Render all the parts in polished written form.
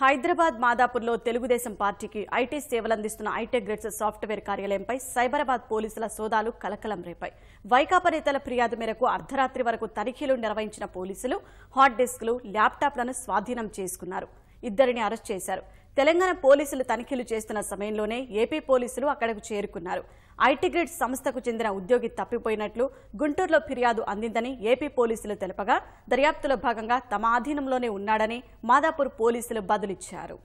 హైదరాబాద్ మాదాపూర్లో తెలుగుదేశం పార్టీకి IT సేవలందిస్తున్న ఐటెగ్రిడ్స్ software కార్యాలయంపై Cyberabad పోలీసుల సోదాలు కలకలం రేపాయి. వైకాపా నేతల ఫిర్యాదు మేరకు అర్ధరాత్రి వరకు తనిఖీలు నిర్వహించిన పోలీసులు హార్డ్ డిస్క్లు, ల్యాప్టాప్లను స్వాధీనం చేసుకున్నారు. ఇద్దరిని అరెస్ట్ చేశారు. తెలంగాణ పోలీసులు తనిఖీలు చేస్తున్న సమయంలోనే ఏపీ పోలీసులు అక్కడకు చేరుకున్నారు. ఐటీగ్రిడ్స్ సంస్థకు చెందిన ఉద్యోగి తప్పిపోయినట్లు గుంటూరులో ఫిర్యాదు అందిందని ఏపీ పోలీసులు తెలుపగా దర్యాప్తులో భాగంగా తమ ఆధీనంలోనే ఉన్నాడని మాదాపూర్ పోలీసులు బదులిచ్చారు.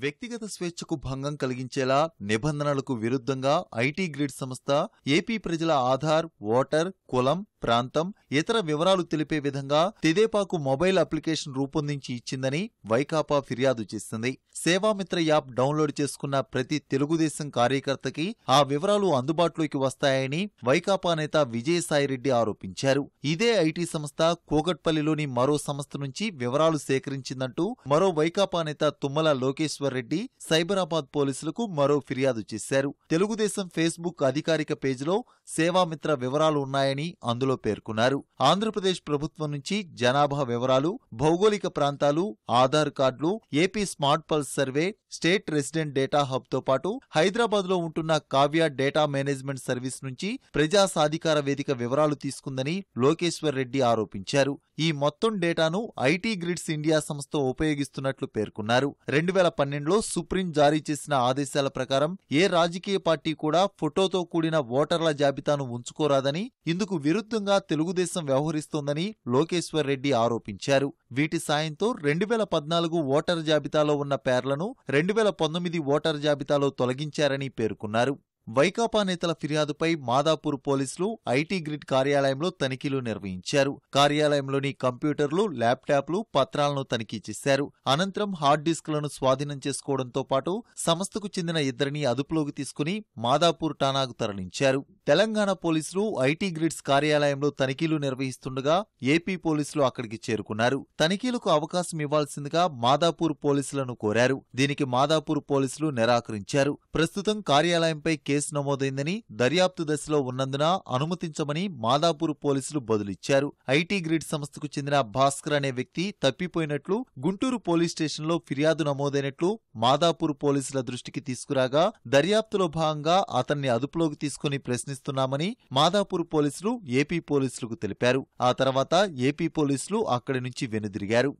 వ్యక్తిగత స్వేచ్ఛకు భంగం కలిగించేలా నిబంధనలకు విరుద్ధంగా ఐటీ గ్రిడ్ సంస్థ ఏపీ ప్రజల ఆధార్, ఓటర్, కులం, ప్రాంతం, ఇతర వివరాలు తెలిపే విధంగా తెదేపాకు మొబైల్ అప్లికేషన్ రూపొందించి ఇచ్చిందని వైకాపా ఫిర్యాదు చేసింది. సేవామిత్ర యాప్ డౌన్లోడ్ చేసుకున్న ప్రతి తెలుగుదేశం కార్యకర్తకి ఆ వివరాలు అందుబాటులోకి వస్తాయని వైకాపా నేత విజయసాయిరెడ్డి ఆరోపించారు. ఇదే ఐటీ సంస్థ కూకట్పల్లిలోని మరో సంస్థ నుంచి వివరాలు సేకరించిందంటూ మరో వైకాపా నేత తుమ్మల లోకేశ్వర్ రెడ్డి సైబరాబాద్ పోలీసులకు మరో ఫిర్యాదు చేశారు. తెలుగుదేశం ఫేస్బుక్ అధికారిక పేజీలో సేవామిత్ర వివరాలు ఉన్నాయని అందులో పేర్కొన్నారు. ఆంధ్రప్రదేశ్ ప్రభుత్వం నుంచి జనాభా వివరాలు, భౌగోళిక ప్రాంతాలు, ఆధార్ కార్డులు, AP smart pulse survey, state resident data hub తో పాటు హైదరాబాద్ లో ఉంటున్న కావ్య డేటా మేనేజ్మెంట్ సర్వీస్ నుంచి ప్రజా సాధికార వేదిక వివరాలు తీసుకుందని లోకేశ్వర్ రెడ్డి ఆరోపించారు. ఈ మొత్తం డేటాను ఐటీ గ్రిడ్స్ ఇండియా సంస్థ ఉపయోగిస్తున్నట్లు పేర్కొన్నారు. 2012లో సుప్రీం జారీ చేసిన ఆదేశాల ప్రకారం ఏ రాజకీయ పార్టీ కూడా ఫోటోతో కూడిన ఓటర్ల జాబితాను ఉంచుకోరాదని, ఇందుకు విరుద్ధంగా తెలుగుదేశం వ్యవహరిస్తోందని లోకేశ్వర్ రెడ్డి ఆరోపించారు. వీటి సాయంతో 2014 ఓటర్ జాబితాలో ఉన్న పేర్లను 2019 ఓటర్ జాబితాలో తొలగించారని పేర్కొన్నారు. వైకాపా నేతల ఫిర్యాదుపై మాదాపూర్ పోలీసులు ఐటీ గ్రిడ్ కార్యాలయంలో తనిఖీలు నిర్వహించారు. కార్యాలయంలోని కంప్యూటర్లు, ల్యాప్టాప్లు, పత్రాలను తనిఖీ చేశారు. అనంతరం హార్డ్ డిస్క్లను స్వాధీనం చేసుకోవడంతో పాటు సంస్థకు చెందిన ఇద్దరిని అదుపులోకి తీసుకుని మాదాపూర్ ఠాణాకు తరలించారు. తెలంగాణ పోలీసులు ఐటీ గ్రిడ్స్ కార్యాలయంలో తనిఖీలు నిర్వహిస్తుండగా ఏపీ పోలీసులు అక్కడికి చేరుకున్నారు. తనిఖీలకు అవకాశం ఇవ్వాల్సిందిగా మాదాపూర్ పోలీసులను కోరారు. దీనికి మాదాపూర్ పోలీసులు నిరాకరించారు. ప్రస్తుతం కార్యాలయంపై కేసు నమోదైందని, దర్యాప్తు దశలో ఉన్నందున అనుమతించమని మాదాపూర్ పోలీసులు బదులిచ్చారు. ఐటీ గ్రిడ్ సంస్థకు చెందిన భాస్కర్ అనే వ్యక్తి తప్పిపోయినట్లు గుంటూరు పోలీస్ స్టేషన్లో ఫిర్యాదు నమోదైనట్లు మాదాపూర్ పోలీసుల దృష్టికి తీసుకురాగా దర్యాప్తులో భాగంగా అతన్ని అదుపులోకి తీసుకుని ప్రశ్నిస్తున్నామని మాదాపూర్ పోలీసులు ఏపీ పోలీసులకు తెలిపారు. ఆ తర్వాత ఏపీ పోలీసులు అక్కడి నుంచి వెనుదిరిగారు.